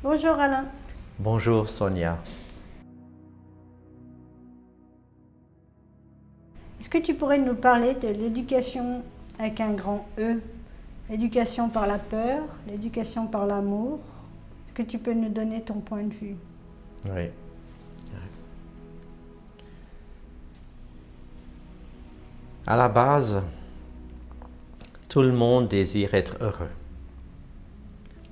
Bonjour Alain. Bonjour Sonia. Est-ce que tu pourrais nous parler de l'éducation avec un grand E? L'éducation par la peur, l'éducation par l'amour. Est-ce que tu peux nous donner ton point de vue? Oui. À la base, tout le monde désire être heureux.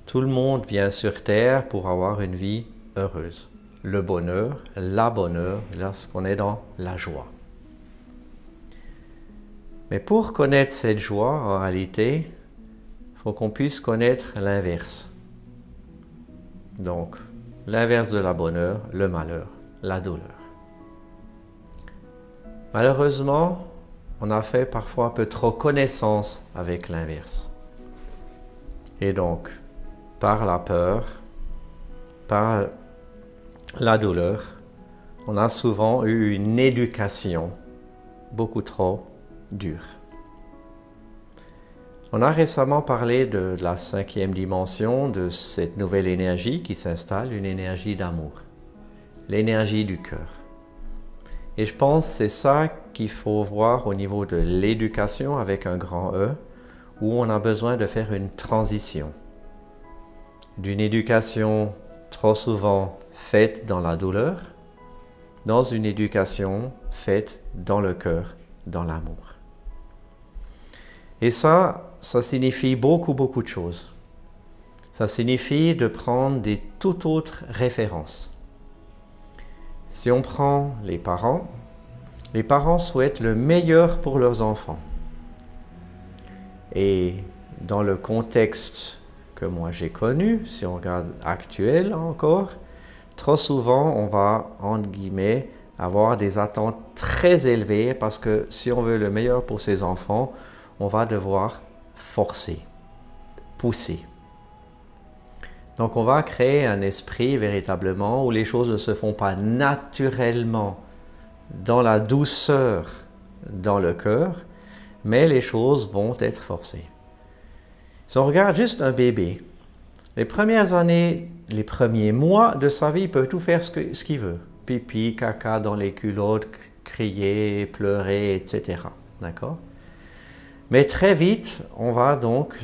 Tout le monde vient sur Terre pour avoir une vie heureuse. Le bonheur, la bonheur, lorsqu'on est dans la joie. Mais pour connaître cette joie, en réalité, il faut qu'on puisse connaître l'inverse. Donc, l'inverse de la bonheur, le malheur, la douleur. Malheureusement, on a fait parfois un peu trop connaissance avec l'inverse. Et donc, par la peur, par la douleur, on a souvent eu une éducation beaucoup trop dure. On a récemment parlé de la 5e dimension, de cette nouvelle énergie qui s'installe, une énergie d'amour, l'énergie du cœur. Et je pense que c'est ça qu'il faut voir au niveau de l'éducation avec un grand E, où on a besoin de faire une transition d'une éducation trop souvent faite dans la douleur, dans une éducation faite dans le cœur, dans l'amour. Et ça signifie beaucoup de choses. Ça signifie de prendre des toutes autres références. Si on prend les parents souhaitent le meilleur pour leurs enfants. Et dans le contexte que moi j'ai connu, si on regarde actuel encore, trop souvent on va, entre guillemets, avoir des attentes très élevées parce que si on veut le meilleur pour ses enfants, on va devoir forcer, pousser. Donc on va créer un esprit véritablement où les choses ne se font pas naturellement dans la douceur, dans le cœur, mais les choses vont être forcées. Si on regarde juste un bébé, les premières années, les premiers mois de sa vie, il peut tout faire ce qu'il veut. Pipi, caca dans les culottes, crier, pleurer, etc. D'accord? Mais très vite, on va donc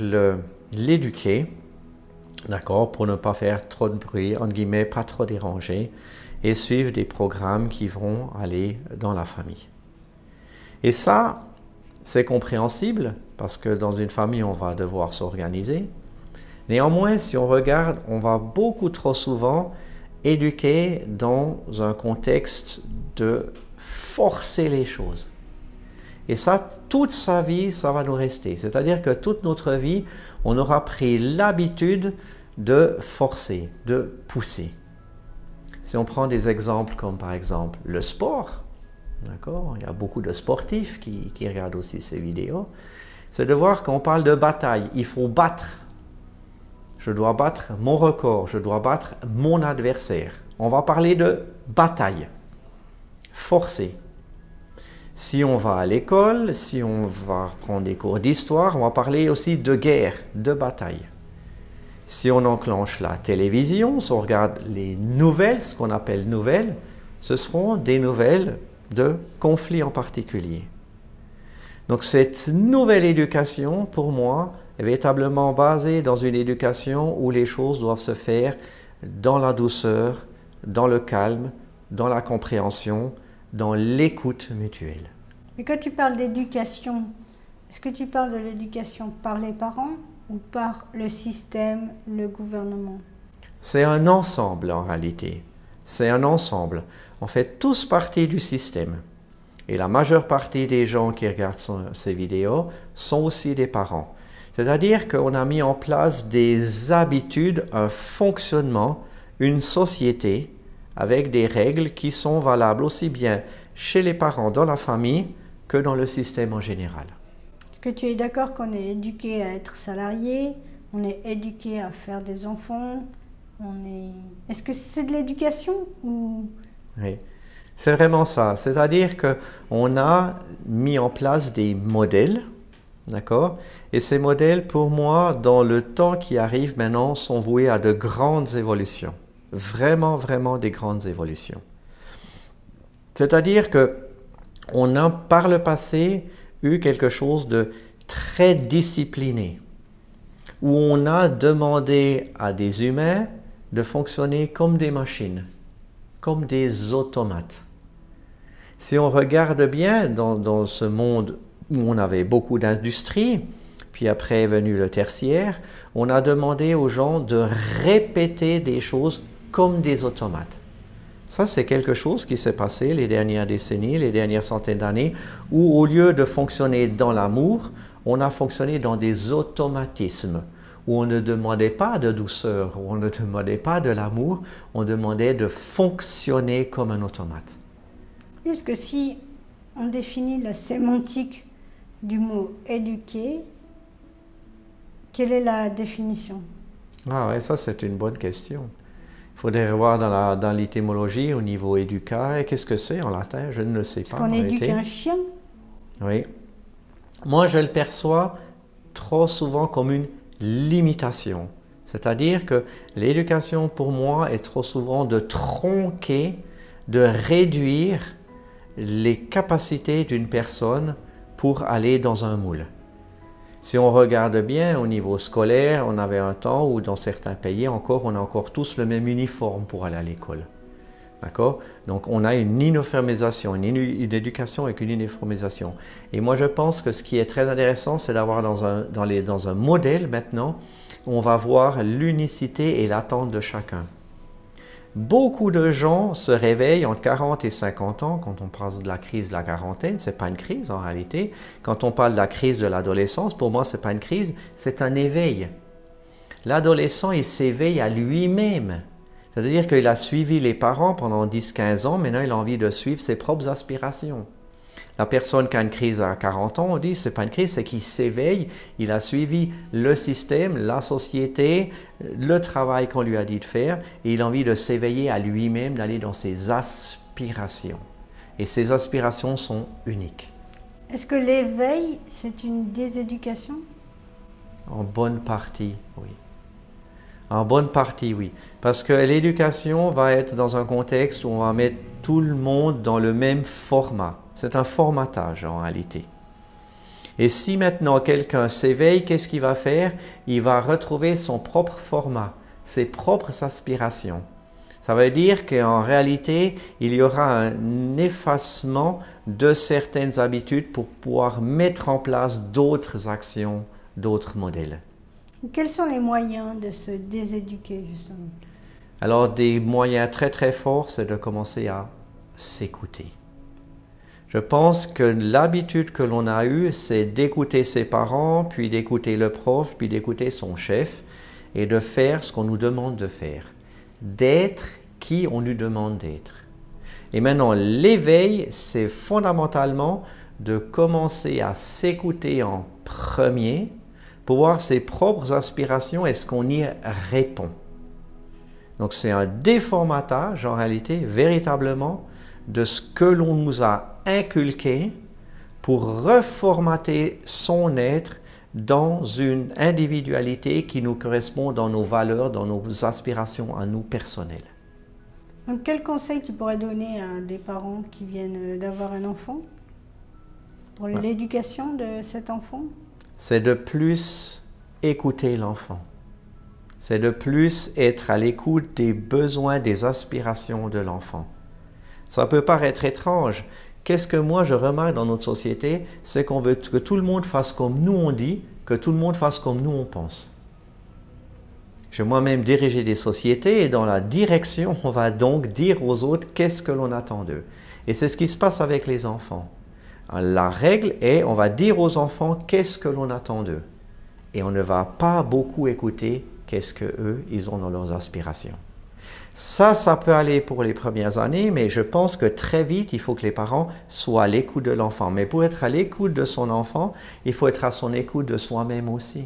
l'éduquer, d'accord, pour ne pas faire trop de bruit, entre guillemets, pas trop déranger, et suivre des programmes qui vont aller dans la famille. Et ça, c'est compréhensible, parce que dans une famille, on va devoir s'organiser. Néanmoins, si on regarde, on va beaucoup trop souvent éduquer dans un contexte de forcer les choses. Et ça, toute sa vie, ça va nous rester. C'est-à-dire que toute notre vie, on aura pris l'habitude de forcer, de pousser. Si on prend des exemples comme par exemple le sport, d'accord, il y a beaucoup de sportifs qui regardent aussi ces vidéos, c'est de voir qu'on parle de bataille. Il faut battre. Je dois battre mon record, je dois battre mon adversaire. On va parler de bataille, forcer. Si on va à l'école, si on va prendre des cours d'histoire, on va parler aussi de guerre, de bataille. Si on enclenche la télévision, si on regarde les nouvelles, ce qu'on appelle nouvelles, ce seront des nouvelles de conflits en particulier. Donc cette nouvelle éducation, pour moi, est véritablement basée dans une éducation où les choses doivent se faire dans la douceur, dans le calme, dans la compréhension, dans l'écoute mutuelle. Mais quand tu parles d'éducation, est-ce que tu parles de l'éducation par les parents ou par le système, le gouvernement? C'est un ensemble en réalité. C'est un ensemble. On fait tous partie du système. Et la majeure partie des gens qui regardent ces vidéos sont aussi des parents. C'est-à-dire qu'on a mis en place des habitudes, un fonctionnement, une société avec des règles qui sont valables aussi bien chez les parents, dans la famille, que dans le système en général. Est-ce que tu es d'accord qu'on est éduqué à être salarié, on est éduqué à faire des enfants, Est-ce que c'est de l'éducation ou... Oui, c'est vraiment ça. C'est-à-dire qu'on a mis en place des modèles, D'accord? Et ces modèles, pour moi, dans le temps qui arrive maintenant, sont voués à de grandes évolutions. Vraiment, vraiment des grandes évolutions. C'est-à-dire que on a par le passé eu quelque chose de très discipliné, où on a demandé à des humains de fonctionner comme des machines, comme des automates. Si on regarde bien dans ce monde où on avait beaucoup d'industrie, puis après est venu le tertiaire, on a demandé aux gens de répéter des choses comme des automates. Ça, c'est quelque chose qui s'est passé les dernières décennies, les dernières centaines d'années, où au lieu de fonctionner dans l'amour, on a fonctionné dans des automatismes, où on ne demandait pas de douceur, où on ne demandait pas de l'amour, on demandait de fonctionner comme un automate. Est-ce que si on définit la sémantique du mot éduquer, quelle est la définition? Ah ouais, ça c'est une bonne question. Il faudrait revoir dans l'étymologie au niveau éduca. Qu'est-ce que c'est en latin? Je ne le sais pas. Est-ce qu'on éduque un chien? Oui. Moi, je le perçois trop souvent comme une limitation. C'est-à-dire que l'éducation, pour moi, est trop souvent de tronquer, de réduire les capacités d'une personne pour aller dans un moule. Si on regarde bien au niveau scolaire, on avait un temps où dans certains pays encore, on a encore tous le même uniforme pour aller à l'école. D'accord? Donc on a une uniformisation, une éducation avec une uniformisation. Et moi je pense que ce qui est très intéressant, c'est d'avoir dans un modèle maintenant, où on va voir l'unicité et l'attente de chacun. Beaucoup de gens se réveillent entre 40 et 50 ans, quand on parle de la crise de la quarantaine, ce n'est pas une crise en réalité. Quand on parle de la crise de l'adolescence, pour moi ce n'est pas une crise, c'est un éveil. L'adolescent, il s'éveille à lui-même. C'est-à-dire qu'il a suivi les parents pendant 10-15 ans, maintenant il a envie de suivre ses propres aspirations. La personne qui a une crise à 40 ans, on dit c'est pas une crise, c'est qu'il s'éveille, il a suivi le système, la société, le travail qu'on lui a dit de faire, et il a envie de s'éveiller à lui-même, d'aller dans ses aspirations. Et ces aspirations sont uniques. Est-ce que l'éveil, c'est une déséducation? En bonne partie, oui. En bonne partie, oui. Parce que l'éducation va être dans un contexte où on va mettre tout le monde dans le même format. C'est un formatage en réalité. Et si maintenant quelqu'un s'éveille, qu'est-ce qu'il va faire? Il va retrouver son propre format, ses propres aspirations. Ça veut dire qu'en réalité, il y aura un effacement de certaines habitudes pour pouvoir mettre en place d'autres actions, d'autres modèles. Quels sont les moyens de se déséduquer, justement? Alors, des moyens très très forts, c'est de commencer à s'écouter. Je pense que l'habitude que l'on a eue, c'est d'écouter ses parents, puis d'écouter le prof, puis d'écouter son chef, et de faire ce qu'on nous demande de faire. D'être qui on nous demande d'être. Et maintenant, l'éveil, c'est fondamentalement de commencer à s'écouter en premier, pour voir ses propres aspirations et ce qu'on y répond. Donc c'est un déformatage en réalité, véritablement, de ce que l'on nous a inculqué pour reformater son être dans une individualité qui nous correspond dans nos valeurs, dans nos aspirations à nous personnelles. Donc quel conseil tu pourrais donner à des parents qui viennent d'avoir un enfant pour l'éducation de cet enfant? C'est de plus écouter l'enfant. C'est de plus être à l'écoute des besoins, des aspirations de l'enfant. Ça peut paraître étrange. Qu'est-ce que moi je remarque dans notre société? C'est qu'on veut que tout le monde fasse comme nous on dit, que tout le monde fasse comme nous on pense. J'ai moi-même dirigé des sociétés et dans la direction, on va donc dire aux autres qu'est-ce que l'on attend d'eux. Et c'est ce qui se passe avec les enfants. La règle est, on va dire aux enfants qu'est-ce que l'on attend d'eux. Et on ne va pas beaucoup écouter qu'est-ce qu'eux, ils ont dans leurs aspirations. Ça peut aller pour les premières années, mais je pense que très vite, il faut que les parents soient à l'écoute de l'enfant. Mais pour être à l'écoute de son enfant, il faut être à son écoute de soi-même aussi.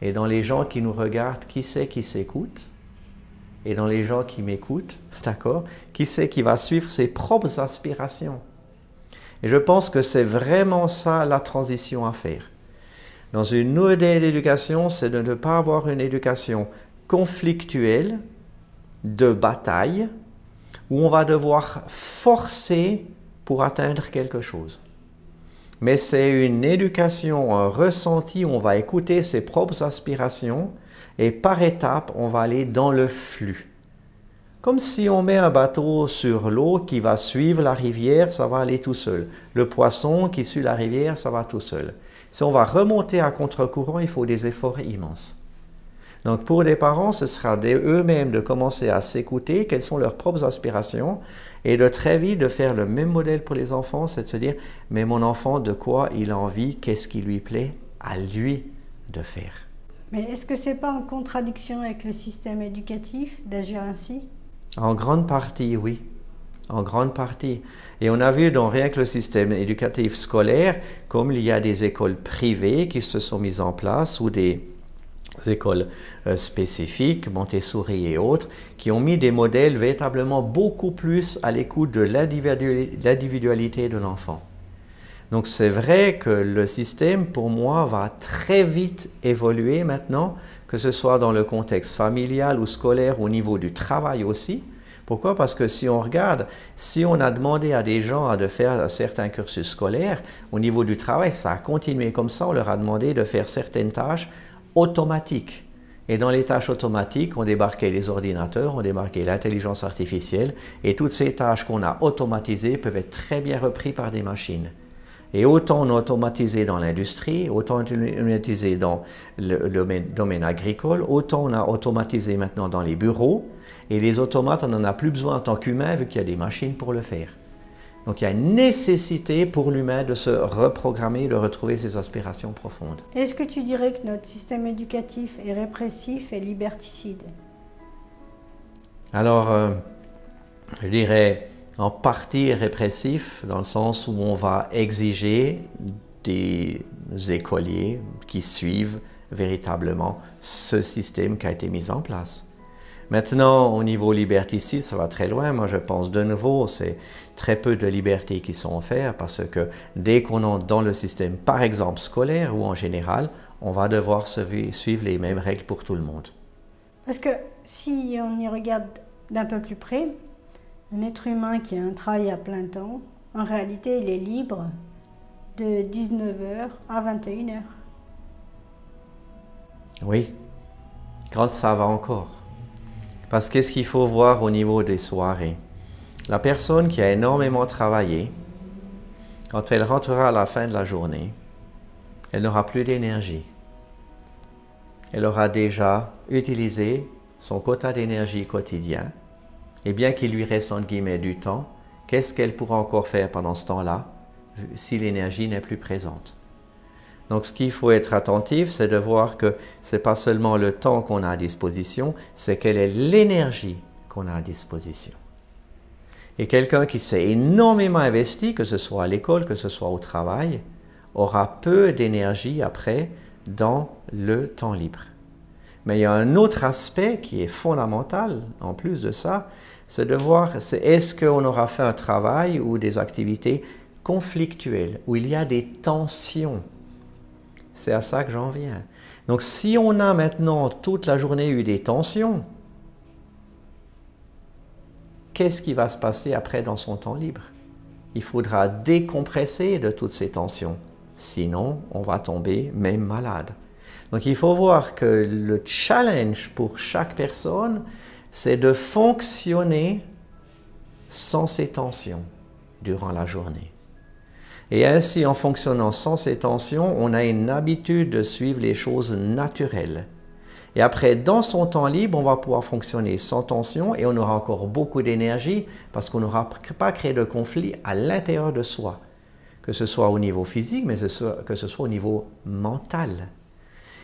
Et dans les gens qui nous regardent, qui c'est qui s'écoute? Et dans les gens qui m'écoutent, d'accord? Qui c'est qui va suivre ses propres aspirations? Et je pense que c'est vraiment ça la transition à faire. Dans une nouvelle éducation, c'est de ne pas avoir une éducation conflictuelle, de bataille, où on va devoir forcer pour atteindre quelque chose. Mais c'est une éducation, un ressenti où on va écouter ses propres aspirations et par étapes, on va aller dans le flux. Comme si on met un bateau sur l'eau qui va suivre la rivière, ça va aller tout seul. Le poisson qui suit la rivière, ça va tout seul. Si on va remonter à contre-courant, il faut des efforts immenses. Donc pour les parents, ce sera eux-mêmes de commencer à s'écouter, quelles sont leurs propres aspirations, et de très vite de faire le même modèle pour les enfants, c'est de se dire, mais mon enfant, de quoi il a envie, qu'est-ce qui lui plaît, à lui de faire. Mais est-ce que ce n'est pas en contradiction avec le système éducatif d'agir ainsi? En grande partie, oui. En grande partie. Et on a vu dans rien que le système éducatif scolaire, comme il y a des écoles privées qui se sont mises en place ou des écoles spécifiques, Montessori et autres, qui ont mis des modèles véritablement beaucoup plus à l'écoute de l'individualité de l'enfant. Donc c'est vrai que le système, pour moi, va très vite évoluer maintenant, que ce soit dans le contexte familial ou scolaire, au niveau du travail aussi. Pourquoi? Parce que si on regarde, si on a demandé à des gens de faire un certain cursus scolaire, au niveau du travail, ça a continué comme ça, on leur a demandé de faire certaines tâches automatiques. Et dans les tâches automatiques, on débarquait les ordinateurs, on débarquait l'intelligence artificielle, et toutes ces tâches qu'on a automatisées peuvent être très bien reprises par des machines. Et autant on a automatisé dans l'industrie, autant on a automatisé dans le domaine agricole, autant on a automatisé maintenant dans les bureaux. Et les automates, on n'en a plus besoin en tant qu'humain vu qu'il y a des machines pour le faire. Donc il y a une nécessité pour l'humain de se reprogrammer, de retrouver ses aspirations profondes. Est-ce que tu dirais que notre système éducatif est répressif et liberticide? Alors, je dirais en partie répressif, dans le sens où on va exiger des écoliers qui suivent véritablement ce système qui a été mis en place. Maintenant, au niveau liberticide, ça va très loin. Moi, je pense de nouveau, c'est très peu de libertés qui sont offertes parce que dès qu'on entre dans le système, par exemple scolaire ou en général, on va devoir suivre les mêmes règles pour tout le monde. Parce que si on y regarde d'un peu plus près, un être humain qui a un travail à plein temps, en réalité, il est libre de 19h à 21h. Oui, quand ça va encore. Parce qu'est-ce qu'il faut voir au niveau des soirées? La personne qui a énormément travaillé, quand elle rentrera à la fin de la journée, elle n'aura plus d'énergie. Elle aura déjà utilisé son quota d'énergie quotidien, et bien qu'il lui reste entre guillemets du temps, qu'est-ce qu'elle pourra encore faire pendant ce temps-là si l'énergie n'est plus présente? Donc ce qu'il faut être attentif, c'est de voir que ce n'est pas seulement le temps qu'on a à disposition, c'est quelle est l'énergie qu'on a à disposition. Et quelqu'un qui s'est énormément investi, que ce soit à l'école, que ce soit au travail, aura peu d'énergie après dans le temps libre. Mais il y a un autre aspect qui est fondamental, en plus de ça, c'est de voir est-ce qu'on aura fait un travail ou des activités conflictuelles, où il y a des tensions. C'est à ça que j'en viens. Donc si on a maintenant toute la journée eu des tensions, qu'est-ce qui va se passer après dans son temps libre? Il faudra décompresser de toutes ces tensions. Sinon, on va tomber même malade. Donc il faut voir que le challenge pour chaque personne, c'est de fonctionner sans ces tensions durant la journée. Et ainsi, en fonctionnant sans ces tensions, on a une habitude de suivre les choses naturelles. Et après, dans son temps libre, on va pouvoir fonctionner sans tension et on aura encore beaucoup d'énergie parce qu'on n'aura pas créé de conflit à l'intérieur de soi, que ce soit au niveau physique, mais que ce soit au niveau mental.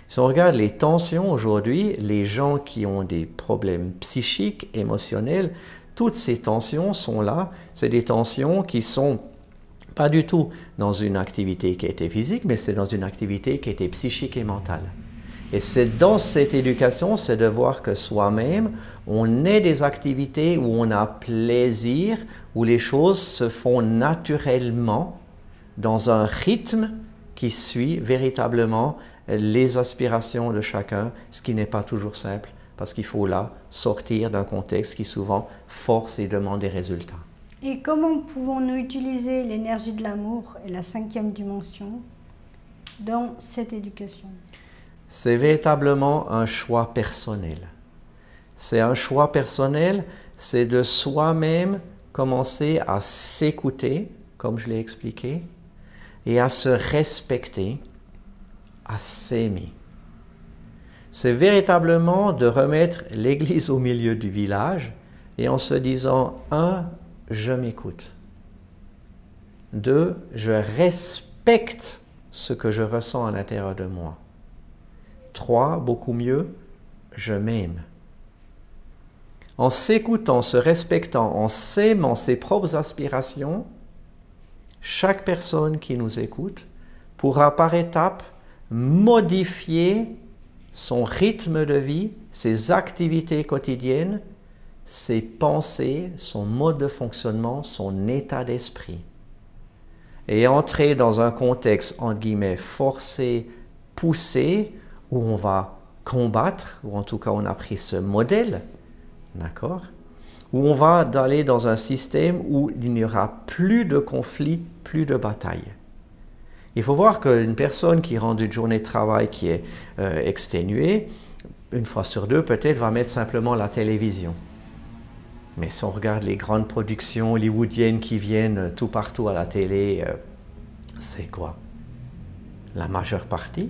Si on regarde les tensions aujourd'hui, les gens qui ont des problèmes psychiques, émotionnels, toutes ces tensions sont là. C'est des tensions qui sont pas du tout dans une activité qui était physique, mais c'est dans une activité qui était psychique et mentale. Et c'est dans cette éducation, c'est de voir que soi-même, on ait des activités où on a plaisir, où les choses se font naturellement, dans un rythme qui suit véritablement les aspirations de chacun, ce qui n'est pas toujours simple, parce qu'il faut là sortir d'un contexte qui souvent force et demande des résultats. Et comment pouvons-nous utiliser l'énergie de l'amour et la 5e dimension dans cette éducation? C'est véritablement un choix personnel. C'est un choix personnel, c'est de soi-même commencer à s'écouter, comme je l'ai expliqué, et à se respecter, à s'aimer. C'est véritablement de remettre l'église au milieu du village et en se disant, 1, je m'écoute. 2, je respecte ce que je ressens à l'intérieur de moi. 3, beaucoup mieux, je m'aime. En s'écoutant, se respectant, en s'aimant ses propres aspirations, chaque personne qui nous écoute pourra par étapes modifier son rythme de vie, ses activités quotidiennes, ses pensées, son mode de fonctionnement, son état d'esprit. Et entrer dans un contexte, entre guillemets, forcé, poussé, où on va combattre, ou en tout cas on a pris ce modèle, d'accord, où on va aller dans un système où il n'y aura plus de conflits, plus de batailles. Il faut voir qu'une personne qui rentre d'une journée de travail qui est exténuée, une fois sur deux peut-être va mettre simplement la télévision. Mais si on regarde les grandes productions hollywoodiennes qui viennent tout partout à la télé, c'est quoi? La majeure partie,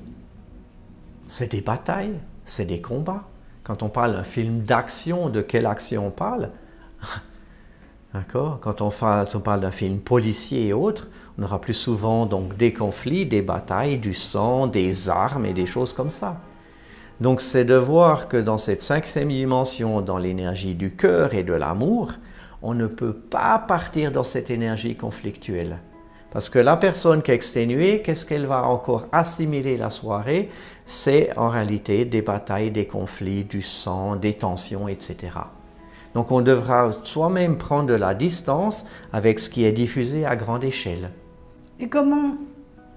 c'est des batailles, c'est des combats. Quand on parle d'un film d'action, de quelle action on parle? D'accord? Quand on parle d'un film policier et autres, on aura plus souvent donc des conflits, des batailles, du sang, des armes et des choses comme ça. Donc c'est de voir que dans cette 5e dimension, dans l'énergie du cœur et de l'amour, on ne peut pas partir dans cette énergie conflictuelle. Parce que la personne qui est exténuée, qu'est-ce qu'elle va encore assimiler la soirée? C'est en réalité des batailles, des conflits, du sang, des tensions, etc. Donc on devra soi-même prendre de la distance avec ce qui est diffusé à grande échelle. Et comment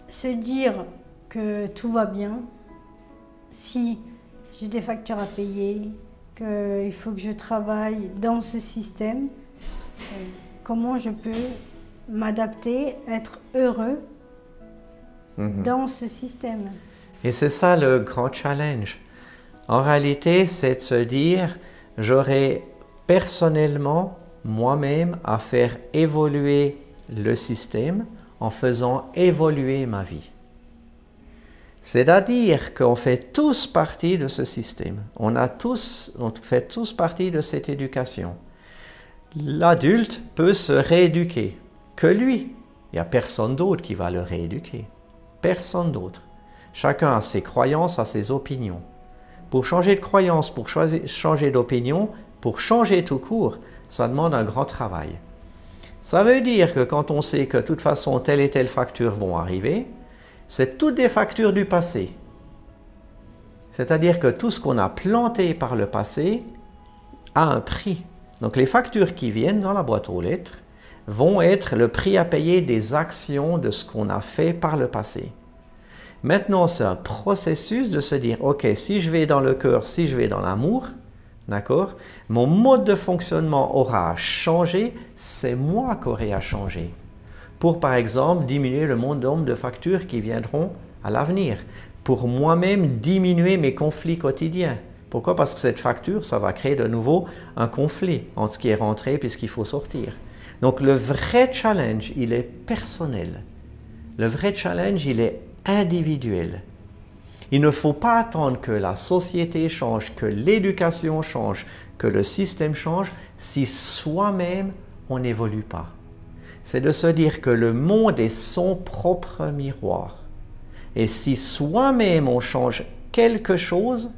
se dire que tout va bien si j'ai des factures à payer, qu'il faut que je travaille dans ce système? Comment je peux m'adapter, être heureux dans ce système? Et c'est ça le grand challenge. En réalité, c'est de se dire, j'aurai personnellement, moi-même, à faire évoluer le système en faisant évoluer ma vie. C'est-à-dire qu'on fait tous partie de ce système. On fait tous partie de cette éducation. L'adulte peut se rééduquer, que lui. Il n'y a personne d'autre qui va le rééduquer. Personne d'autre. Chacun a ses croyances, a ses opinions. Pour changer de croyance, pour changer d'opinion, pour changer tout court, ça demande un grand travail. Ça veut dire que quand on sait que de toute façon telle et telle facture vont arriver, c'est toutes des factures du passé. C'est-à-dire que tout ce qu'on a planté par le passé a un prix. Donc les factures qui viennent dans la boîte aux lettres vont être le prix à payer des actions de ce qu'on a fait par le passé. Maintenant, c'est un processus de se dire, ok, si je vais dans le cœur, si je vais dans l'amour, d'accord, mon mode de fonctionnement aura changé, c'est moi qui aurai à changer. Pour, par exemple, diminuer le nombre de factures qui viendront à l'avenir. Pour moi-même, diminuer mes conflits quotidiens. Pourquoi? Parce que cette facture, ça va créer de nouveau un conflit entre ce qui est rentré et ce qu'il faut sortir. Donc, le vrai challenge, il est personnel. Le vrai challenge, il est individuel. Il ne faut pas attendre que la société change, que l'éducation change, que le système change, si soi-même, on n'évolue pas. C'est de se dire que le monde est son propre miroir. Et si soi-même on change quelque chose,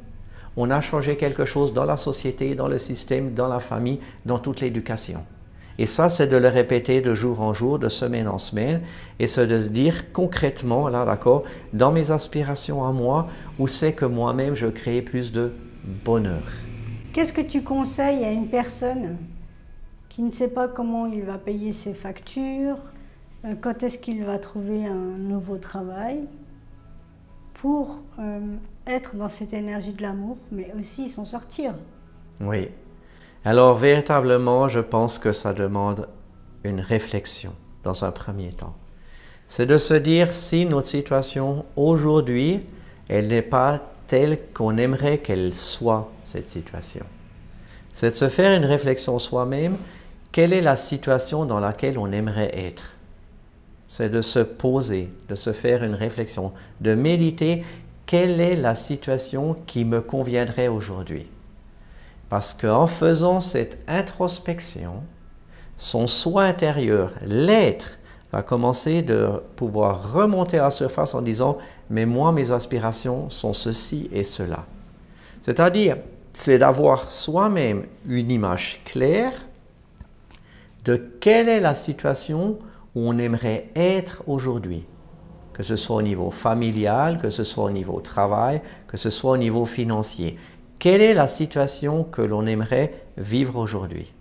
on a changé quelque chose dans la société, dans le système, dans la famille, dans toute l'éducation. Et ça, c'est de le répéter de jour en jour, de semaine en semaine, et c'est de dire concrètement, là, d'accord, dans mes aspirations à moi, où c'est que moi-même je crée plus de bonheur. Qu'est-ce que tu conseilles à une personne qui ne sait pas comment il va payer ses factures, quand est-ce qu'il va trouver un nouveau travail pour être dans cette énergie de l'amour, mais aussi s'en sortir. Oui. Alors, véritablement, je pense que ça demande une réflexion dans un premier temps. C'est de se dire si notre situation aujourd'hui, elle n'est pas telle qu'on aimerait qu'elle soit, cette situation. C'est de se faire une réflexion soi-même, quelle est la situation dans laquelle on aimerait être. C'est de se poser, de se faire une réflexion, de méditer, quelle est la situation qui me conviendrait aujourd'hui. Parce qu'en faisant cette introspection, son soi intérieur, l'être, va commencer de pouvoir remonter à la surface en disant « mais moi, mes aspirations sont ceci et cela ». C'est-à-dire, c'est d'avoir soi-même une image claire de quelle est la situation où on aimerait être aujourd'hui, que ce soit au niveau familial, que ce soit au niveau travail, que ce soit au niveau financier. Quelle est la situation que l'on aimerait vivre aujourd'hui?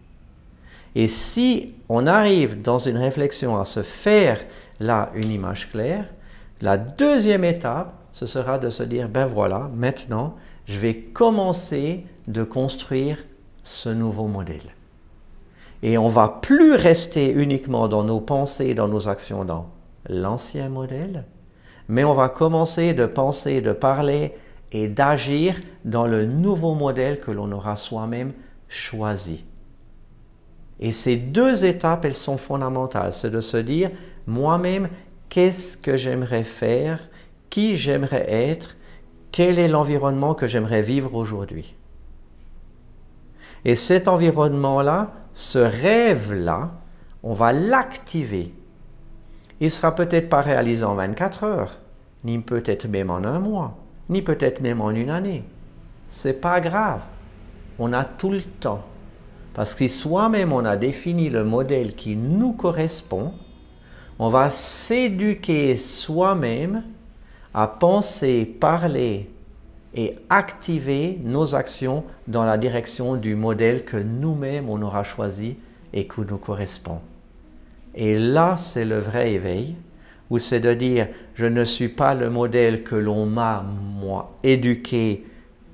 Et si on arrive dans une réflexion à se faire là une image claire, la deuxième étape, ce sera de se dire, ben voilà, maintenant, je vais commencer de construire ce nouveau modèle. Et on ne va plus rester uniquement dans nos pensées, dans nos actions, dans l'ancien modèle, mais on va commencer de penser, de parler et d'agir dans le nouveau modèle que l'on aura soi-même choisi. Et ces deux étapes, elles sont fondamentales. C'est de se dire, moi-même, qu'est-ce que j'aimerais faire, qui j'aimerais être, quel est l'environnement que j'aimerais vivre aujourd'hui. Et cet environnement-là, ce rêve-là, on va l'activer. Il ne sera peut-être pas réalisé en 24 heures, ni peut-être même en un mois, ni peut-être même en une année. Ce n'est pas grave. On a tout le temps. Parce que soi-même, on a défini le modèle qui nous correspond, on va s'éduquer soi-même à penser, parler et activer nos actions dans la direction du modèle que nous-mêmes on aura choisi et qui nous correspond. Et là, c'est le vrai éveil, où c'est de dire, je ne suis pas le modèle que l'on m'a, moi, éduqué,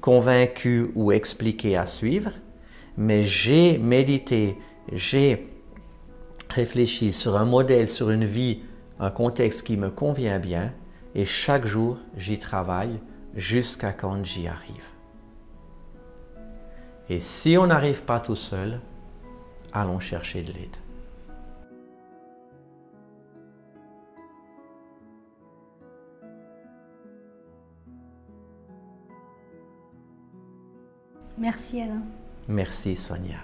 convaincu ou expliqué à suivre, mais j'ai médité, j'ai réfléchi sur un modèle, sur une vie, un contexte qui me convient bien, et chaque jour, j'y travaille jusqu'à quand j'y arrive. Et si on n'arrive pas tout seul, allons chercher de l'aide. Merci Alain. Merci Sonia.